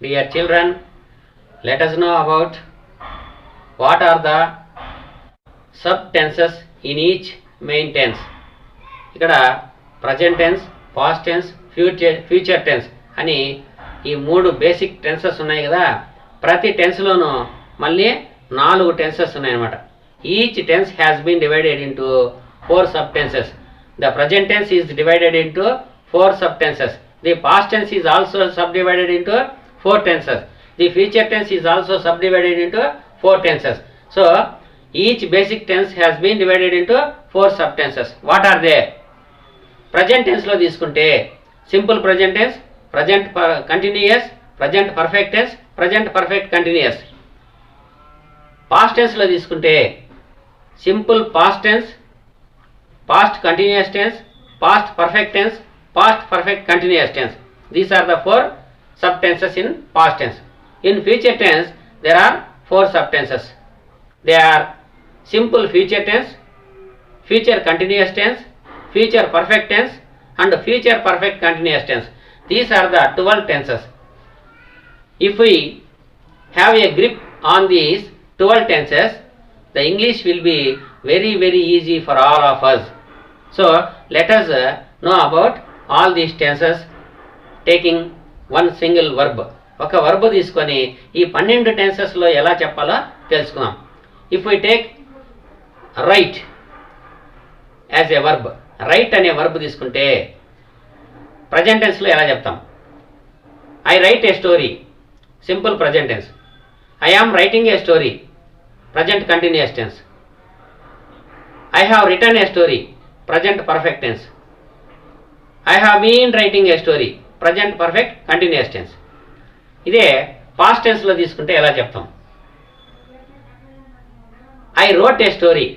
Dear children, let us know about what are the subtenses in each main tense. ఇక్కడ present tense, past tense, future tense అని ఈ 3 basic tenses ఉన్నాయి కదా. ప్రతి టెన్స్లోనూ మళ్ళీ 4 tenses ఉన్నాయన్నమాట. Each tense has been divided into 4 subtenses. The present tense is divided into 4 subtenses. The past tense is also subdivided into 4 tenses. The future tense is also subdivided into 4 tenses. So each basic tense has been divided into 4 subtenses. What are they? Present tense lo తీసుకుంటే simple present tense, present continuous, present perfect tense, present perfect continuous. Past tense lo తీసుకుంటే simple past tense, past continuous tense, past perfect tense, past perfect continuous tense. These are the 4 subtenses in past tense. In future tense there are 4 subtenses. They are simple future tense, future continuous tense, future perfect tense and future perfect continuous tense. These are the 12 tenses. If we have a grip on these 12 tenses, the English will be very easy for all of us. So let us know about all these tenses taking one single verb. ఒక verb తీసుకొని ఈ 12 టెన్సెస్లో ఎలా చెప్పాలో తెలుసుకుందాం. If we take write as a verb, write అనే verb తీసుకుంటే present టెన్స్లో ఎలా చెప్తాం? I write a story, simple present tense. I am writing a story, present continuous tense. I have written a story, present perfect tense. I have been writing a story, present perfect continuous tense. ఇదే past టెన్స్లో తీసుకుంటే ఎలా చెప్తాం? I wrote a story,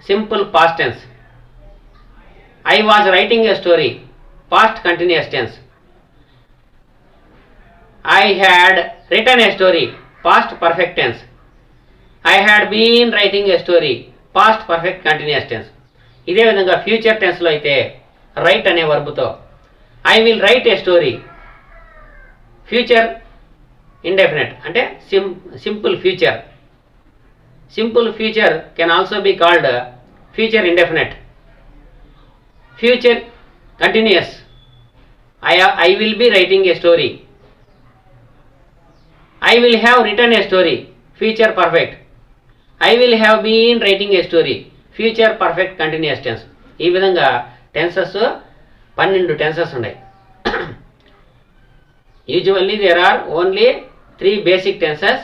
simple past tense. I was writing a story, past continuous tense. I had written a story, past perfect tense. I had been writing a story, past perfect continuous tense. ఇదే విధంగా future టెన్స్లో అయితే write అనే వర్బ్తో I will write a story, future indefinite అంటే simple future. Simple future can also be called future indefinite. Future continuous, I will be writing a story. I will have written a story, future perfect. I will have been writing a story, future perfect continuous tense. ఈ విధంగా tenses 12 tenses ఉన్నాయి. Usually there are only 3 basic tenses.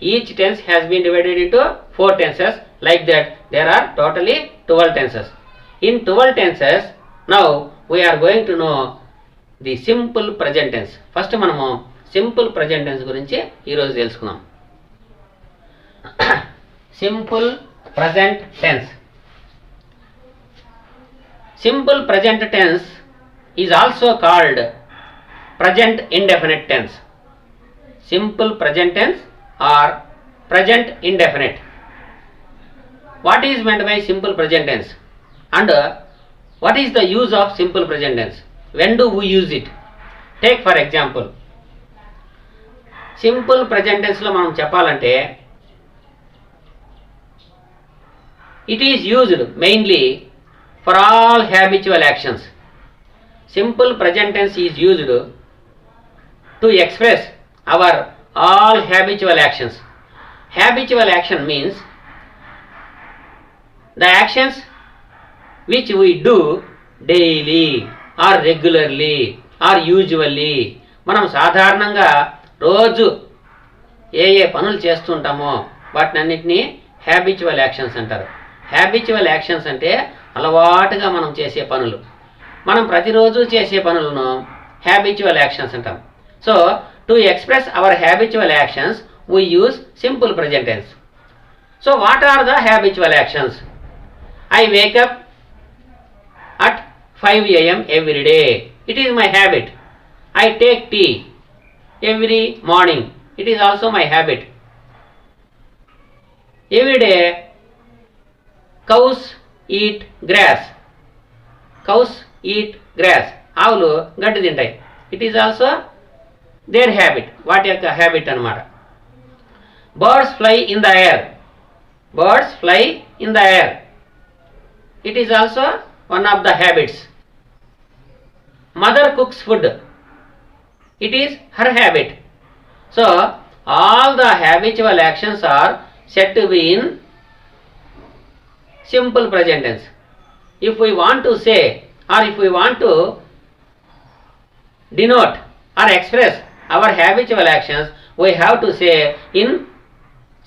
Each tense has been divided into 4 tenses. Like that there are totally 12 tenses. In 12 tenses now we are going to know the simple present tense. First మనము simple present tense గురించి ఈరోజు తెలుసుకుందాం. Simple present tense. Simple present tense is also called present indefinite tense. Simple present tense or present indefinite. What is meant by simple present tense and what is the use of simple present tense? When do we use it? Take for example, simple present tense లో మనం చెప్పాలంటే it is used mainly for all habitual actions. Simple present tense is used to express our all habitual actions. Habitual action means the actions which we do daily or regularly or usually. మనం సాధారణంగా రోజు ఏ పనులు చేస్తుంటామో వాటినన్నిటినీ habitual actions అంటారు. Habitual actions అంటే అలవాటుగా మనం చేసే పనులు. మనం ప్రతిరోజు చేసే పనులను హ్యాబిచువల్ యాక్షన్స్ అంటాం. So to express our habitual actions we use simple present tense. So what are the habitual actions? I wake up at 5 a.m. every day. It is my habit. I take tea every morning. It is also my habit. Every day cows eat grass. Cows eat grass. ఆవులు గడ్డి తింటాయి. It is also their habit, వాటి యొక్క habit అన్నమాట. Birds fly in the air, birds fly in the air, it is also one of the habits. Mother cooks food, it is her habit. So all the habitual actions are said to be in simple present tense. If we want to say, or if we want to denote or express our habitual actions, we have to say in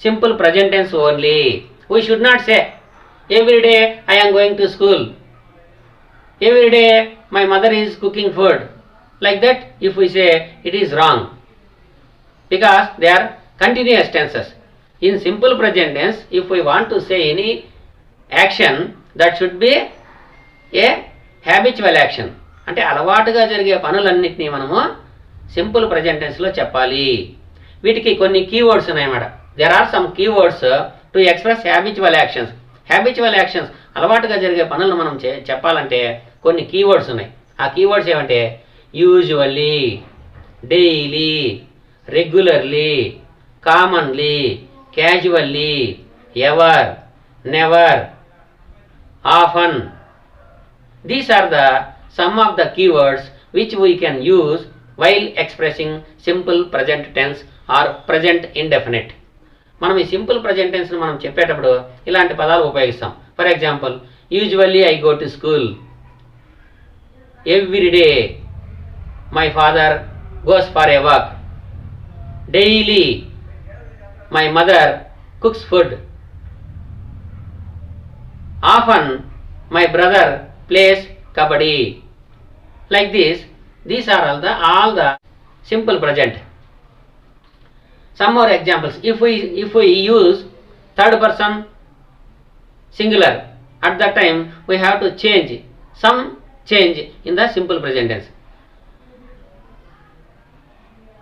simple present tense only. We should not say every day I am going to school, every day my mother is cooking food. Like that, if we say, it is wrong, because they are continuous tenses. In simple present tense, if we want to say any action, that should be a habitual action. అంటే అలవాటుగా జరిగే పనులన్నింటినీ మనము simple present టెన్స్లో చెప్పాలి. వీటికి కొన్ని keywords ఉన్నాయన్నమాట. There are some keywords to express habitual actions. Habitual actions, అలవాటుగా జరిగే పనులను మనం చెప్పాలంటే కొన్ని కీవర్డ్స్ ఉన్నాయి. ఆ కీవర్డ్స్ ఏమంటే usually, daily, regularly, commonly, casually, ever, never, often. These are the some of the keywords which we can use while expressing simple present tense or present indefinite. మనం ఈ సింపుల్ ప్రజెంట్ టెన్స్ని మనం చెప్పేటప్పుడు ఇలాంటి పదాలు ఉపయోగిస్తాం. For example, usually I go to school, every day my father goes for a walk, daily my mother cooks food, often my brother plays kabaddi. Like this, these are all the simple present. Some more examples. If we use third person singular, at that time we have to change in the simple present tense.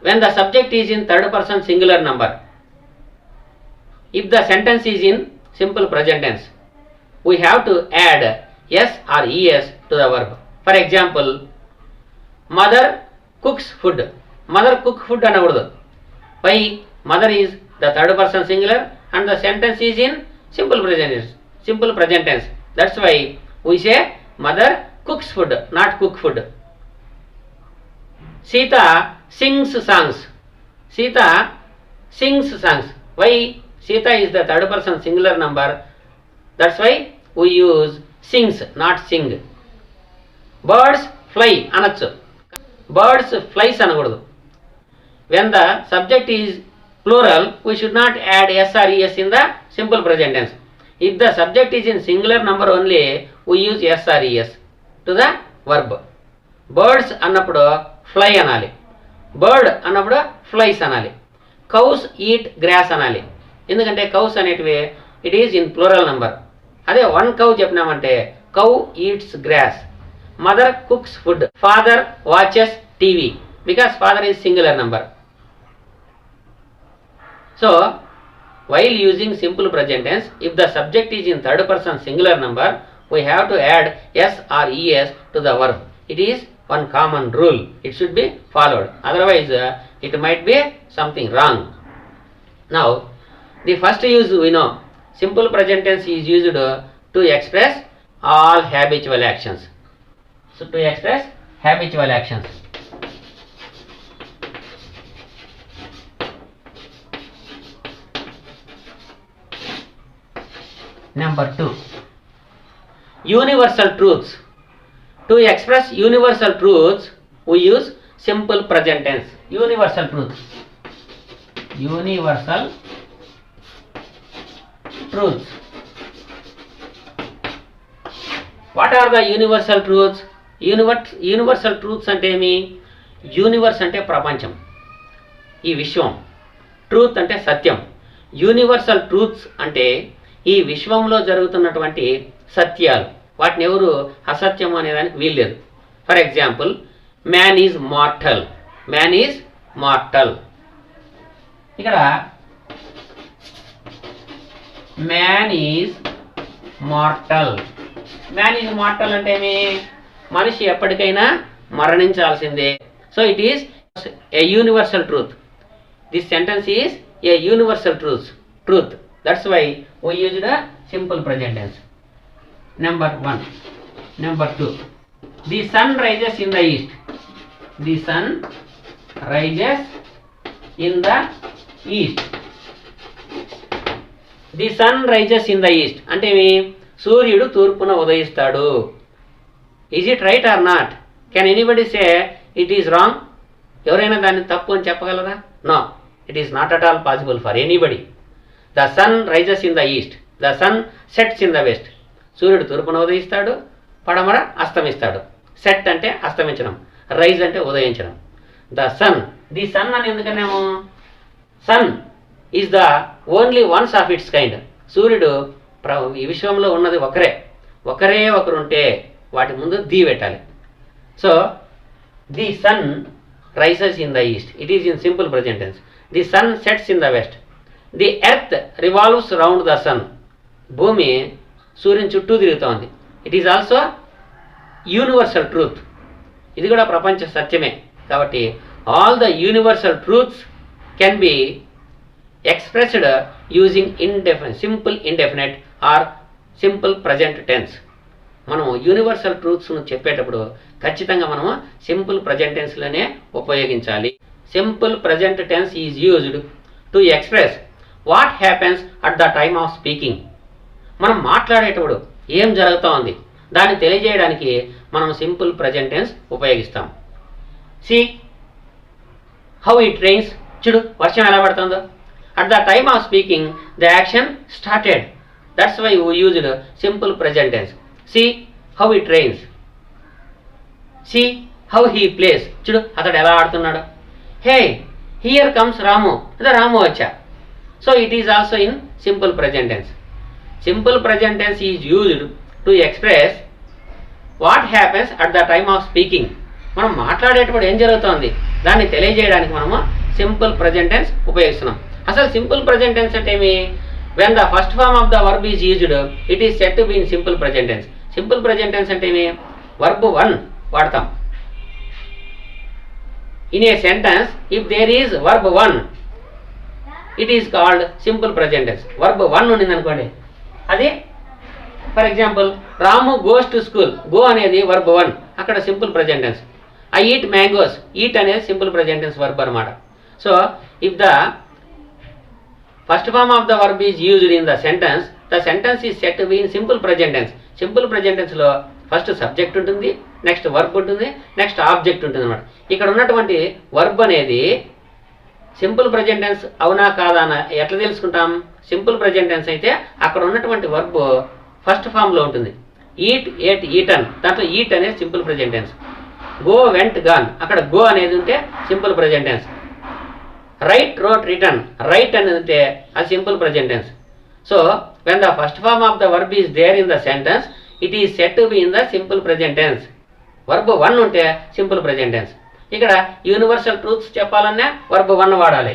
When the subject is in third person singular number, if the sentence is in simple present tense, we have to add s or es to the verb. For example, mother cooks food. Mother cook food అనకూడదు. Why? Mother is the third person singular and the sentence is in simple present tense. Simple present tense. That's why we say mother cooks food, not cook food. Sita sings songs. Sita sings songs. Why? Sita is the third person singular number. That's why we use sings, not sing. Birds fly అనొచ్చు. Birds flies అనకూడదు. When the subject is plural, we should not add s or es in the simple present tense. If the subject is in singular number only, we use s or es to the verb. Birds అన్నప్పుడు fly అనాలి. Bird అన్నప్పుడు flies అనాలి. Cows eat grass అనాలి. ఎందుకంటే cows అనేటివి it is in plural number. అదే one cow చెప్పినామంటే cow eats grass. Mother cooks food, father watches TV, because father is singular number. So while using simple present tense, if the subject is in third person singular number, we have to add S or E S to the verb. It is one common rule. It should be followed. Otherwise, it might be something wrong. Now, the first use we know. Simple present tense is used to express all habitual actions. So, to express habitual actions. Number 2. Universal truths. To express universal truths, we use simple present tense. Universal truths. Universal truths. What are the universal truths? Universal truths అంటే ఏమి? Universe అంటే ప్రపంచం, ఈ విశ్వం. Truth అంటే సత్యం. Universal truths అంటే ఈ విశ్వంలో జరుగుతున్నటువంటి సత్యాలు. వాటిని ఎవరు అసత్యం అనేదానికి వీల్లేదు. For example, man is mortal. Man is mortal. ఇక్కడ man is mortal. Man is mortal అంటే ఏమి? మనిషి ఎప్పటికైనా మరణించాల్సిందే. So it is a universal truth. This sentence is a universal truth. That's why we used a simple present tense. Number 1. Number 2. The sun rises in the east. The sun rises in the east. The sun rises in the east. అంటే సూర్యుడు తూర్పున ఉదయిస్తాడు. Is it right or not? Can anybody say it is wrong? ఎవరైనా దాన్ని తప్పు అని చెప్పగలరా? No, it is not at all possible for anybody. The sun rises in the east. The sun sets in the west. సూర్యుడు తూర్పున ఉదయిస్తాడు, పడమర అస్తమిస్తాడు. Set అంటే అస్తమించడం, రైజ్ అంటే ఉదయించడం. ద సన్, ది సన్ అని ఎందుకన్నాము? Sun is the only ones of its kind. సూర్యుడు ఈ విశ్వంలో ఉన్నది ఒకరే ఒకరుంటే వాటి ముందు ది పెట్టాలి. So the sun rises in the east. It is in simple present tense. The sun sets in the west. The earth revolves round the sun. భూమి సూర్యుని చుట్టూ తిరుగుతోంది. It is also universal truth. ఇది కూడా ప్రపంచ సత్యమే. కాబట్టి all the universal truths can be expressed using simple indefinite or simple present tense. మనం యూనివర్సల్ ట్రూత్స్ను చెప్పేటప్పుడు ఖచ్చితంగా మనము సింపుల్ ప్రజెంట్ టెన్స్లోనే ఉపయోగించాలి. Simple present tense is used to express what happens at the time of speaking. మనం మాట్లాడేటప్పుడు ఏం జరుగుతూ ఉంది దాన్ని తెలియజేయడానికి మనం సింపుల్ ప్రజెంట్ టెన్స్ ఉపయోగిస్తాం. See how it rains. చూడు వర్షం ఎలా పడుతుందో. At the time of speaking the action started. That's why we used simple present tense. See how it rains. See how he plays. చూడు అతడు ఎలా ఆడుతున్నాడు. Hey here comes Ramu. అదే రాము వచ్చా. So it is also in simple present tense. Simple present tense is used to express what happens at the time of speaking. మనం మాట్లాడేటప్పుడు ఏం జరుగుతోంది దాన్ని తెలియజేయడానికి మనము సింపుల్ ప్రజెంట్ టెన్స్ ఉపయోగిస్తున్నాం. అసలు సింపుల్ ప్రజెంట్ టెన్స్ అంటే ఏమి? When the first form of the verb is used it is set to be in simple present tense. Simple present tense అంటే ఏమి? వర్బ్ 1 వాడతాం. In a sentence if there is verb 1 it is called simple present tense. Verb 1 ఉండింది అనుకోండి, అది for example Ramu goes to school. Go అనేది verb 1, అక్కడ simple present tense. I eat mangoes. Eat అనేది simple present tense verb అనమాట. So if the first form of the verb is used in the sentence is set to be in simple present tense. Simple present టెన్స్లో first subject ఉంటుంది, next verb ఉంటుంది, next object ఉంటుంది అనమాట. ఇక్కడ ఉన్నటువంటి verb అనేది simple present tense అవునా కాదా అని ఎట్లా తెలుసుకుంటాం? సింపుల్ ప్రజెంట్ టెన్స్ అయితే అక్కడ ఉన్నటువంటి వర్బ్ ఫస్ట్ ఫామ్లో ఉంటుంది. ఈట్, ఏట్, ఈటన్, దాంట్లో ఈట్ అనేది simple present tense. Go, went, gone, అక్కడ గో అనేది ఉంటే simple present tense. Write, wrote, written, write అనేది ఉంటే అది simple present tense. So when the first form of the verb is there in the sentence it is set to be in the simple present tense. Verb 1 ఉంటే simple present tense. ఇక్కడ universal truths చెప్పాలన్నా verb 1 వాడాలి.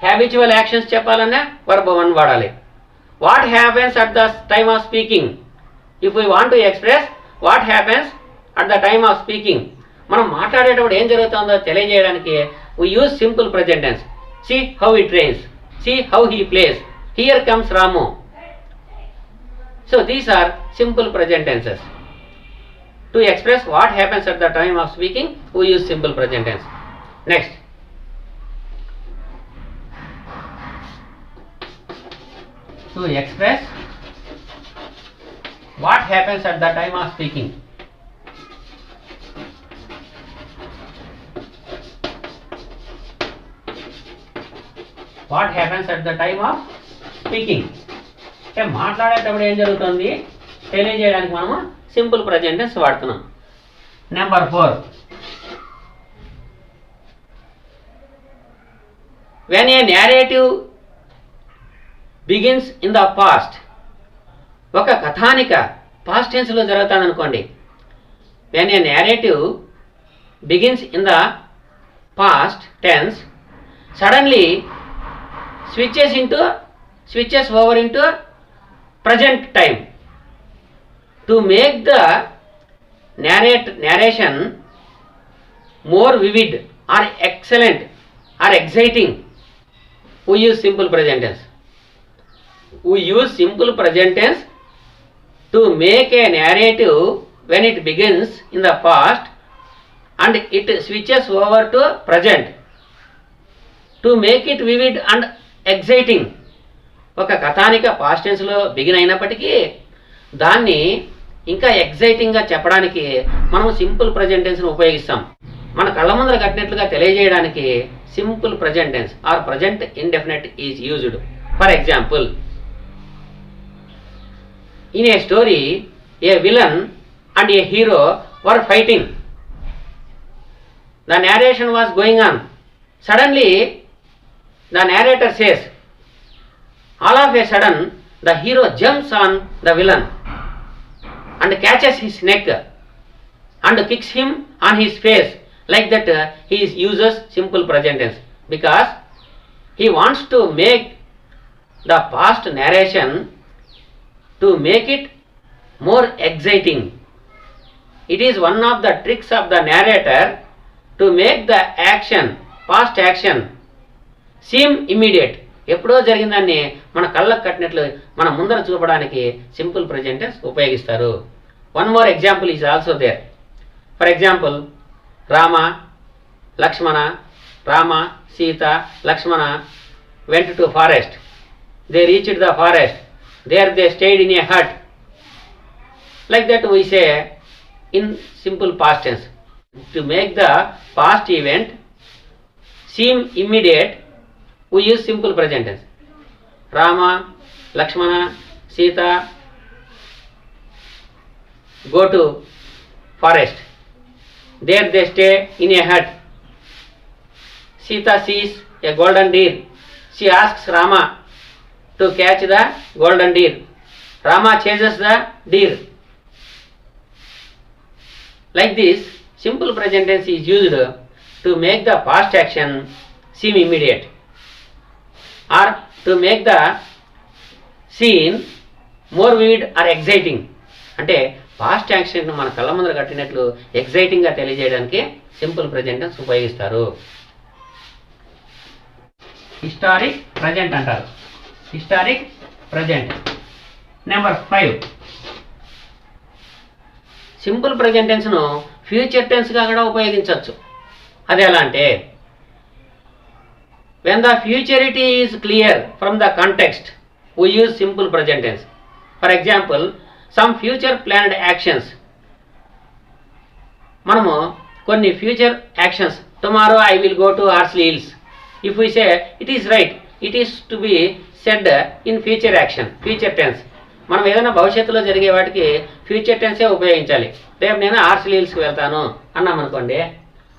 Habitual actions చెప్పాలన్నా verb 1 వాడాలి. What happens at the time of speaking. If we want to express what happens at the time of speaking, మనం మాట్లాడేటప్పుడు ఏం జరుగుతుందో తెలియజేయడానికి we use simple present tense. See how it rains. See how he plays. Here comes Ramu. So these are simple present tenses. To express what happens at the time of speaking, we use simple present tense. Next, to express what happens at the time of speaking. What happens at the time of speaking? అంటే మాట్లాడేటప్పుడు ఏం జరుగుతుంది తెలియజేయడానికి మనము simple present tense వాడుతున్నాం. Number 4, when a narrative begins in the past. ఒక కథానిక past టెన్స్లో జరుగుతుంది అనుకోండి. When a narrative begins in the past tense suddenly switches over into present time. To make the narration more vivid or excellent or exciting, we use simple present tense. We use simple present tense to make a narrative when it begins in the past and it switches over to present to make it vivid and exciting. ఒక కథానిక past టెన్స్లో begin అయినప్పటికీ దాన్ని ఇంకా ఎగ్జైటింగ్గా చెప్పడానికి మనం simple present టెన్స్ను ఉపయోగిస్తాం. మన కళ్ళ ముందర కట్టినట్లుగా తెలియజేయడానికి simple present tense or present indefinite is used. For example, in a story a villain and a hero were fighting. The narration was going on. Suddenly, the narrator says, all of a sudden, the hero jumps on the villain and catches his neck and kicks him on his face. Like that, he uses simple present tense because he wants to make the past narration to make it more exciting. It is one of the tricks of the narrator to make the action, past action, seem immediate. ఎప్పుడో జరిగిందాన్ని మన కళ్ళకు కట్టినట్లు మన ముందర చూపడానికి simple present tense ఉపయోగిస్తారు. One more example is also there. For example, Rama, Lakshmana, Rama, Sita, Lakshmana went to forest. They reached the forest. There they stayed in a hut. Like that we say in simple past tense. To make the past event seem immediate, we use simple present tense. Rama, Lakshmana, Sita go to forest. There they stay in a hut. Sita sees a golden deer. She asks Rama to catch the golden deer. Rama chases the deer. Like this, simple present tense is used to make the past action seem immediate or to make the scene more vivid or exciting. అంటే past action మన కళ్ళ ముందర కట్టినట్లు ఎగ్జైటింగ్గా తెలియజేయడానికి simple present tense ఉపయోగిస్తారు. Historic present అంటారు. Historic present. Number 5, simple present టెన్స్ను ఫ్యూచర్ టెన్స్గా కూడా ఉపయోగించవచ్చు. అది ఎలా అంటే, when the futurity is clear from the context, we use simple present tense. For example, some future planned actions. మనము కొన్ని future actions, tomorrow I will go to Horsley Hills. If we say it is right, it is to be said in future action, future tense. మనం ఏదైనా భవిష్యత్తులో జరిగే వాటికి future టెన్సే ఉపయోగించాలి. రేపు నేను హార్స్లీ హిల్స్కి వెళ్తాను అన్నాం అనుకోండి,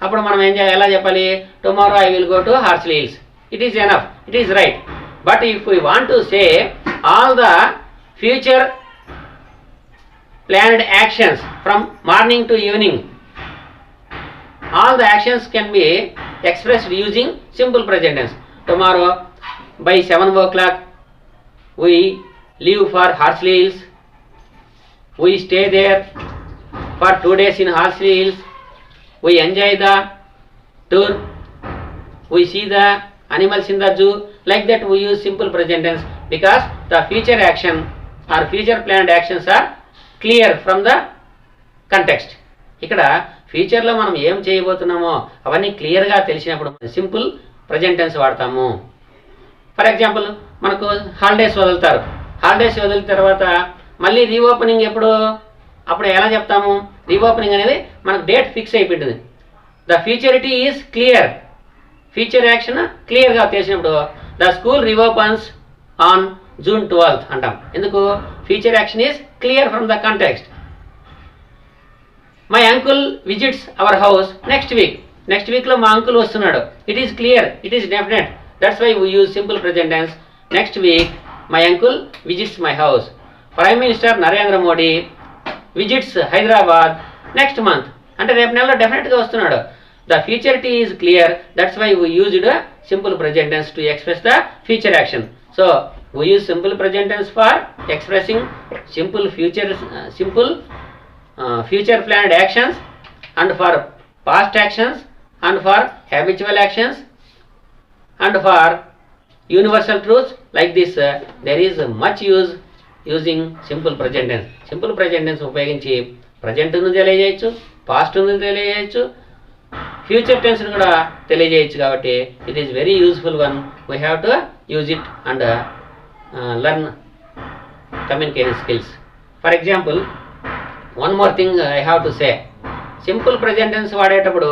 అప్పుడు మనం ఏం చేయాలి, ఎలా చెప్పాలి, tomorrow I will go to Horsley hills. It is enough, it is right. But if we want to say all the future planned actions from morning to evening, all the actions can be expressed using simple present tense. Tomorrow by 7 o'clock we leave for Horsley Hills. We stay there for 2 days in Horsley Hills. We enjoy the tour. We see the animals in the zoo. Like that we use simple present tense because the future action or future planned actions are clear from the context. ఇక్కడ ఫ్యూచర్లో మనం ఏం చేయబోతున్నామో అవన్నీ క్లియర్గా తెలిసినప్పుడు simple present tense వాడతాము. For example, మనకు holidays వదులుతారు. హాలిడేస్ వదిలిన తర్వాత మళ్ళీ రీఓపెనింగ్ ఎప్పుడు, అప్పుడు ఎలా చెప్తాము, రీఓపెనింగ్ అనేది మనకు డేట్ ఫిక్స్ అయిపోయింది. The futurity is clear, future action క్లియర్గా తెలిసినప్పుడు the school reopens on June 12th అంటాం. ఎందుకు, future action is clear from the context. My uncle visits our house next week. Next వీక్లో మా అంకుల్ వస్తున్నాడు. It is clear, it is definite. That's why we use simple present tense. Next week my uncle visits my house. Prime minister Narendra Modi visits Hyderabad next month. అంటే రేపు నెలలో డెఫినెట్గా వస్తున్నాడు. The futurity is clear. That's why we used simple present tense to express the future action. So we use simple present tense for expressing simple future planned actions and for past actions and for habitual actions and for universal truths like this there is much use using simple present tense. Simple present tense ఉపయోగించి ప్రజెంట్ను తెలియజేయచ్చు, పాస్ట్ను తెలియజేయచ్చు, future టెన్స్ను కూడా తెలియజేయచ్చు. కాబట్టి it is very useful one. We have to use it and learn communication skills. For example one more thing I have to say. Simple present tense వాడేటప్పుడు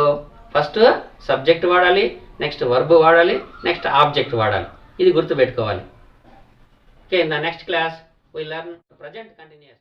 first subject వాడాలి, next verb వాడాలి, next object వాడాలి. ఇది గుర్తుపెట్టుకోవాలి. Okay, in the next class we learn present continuous.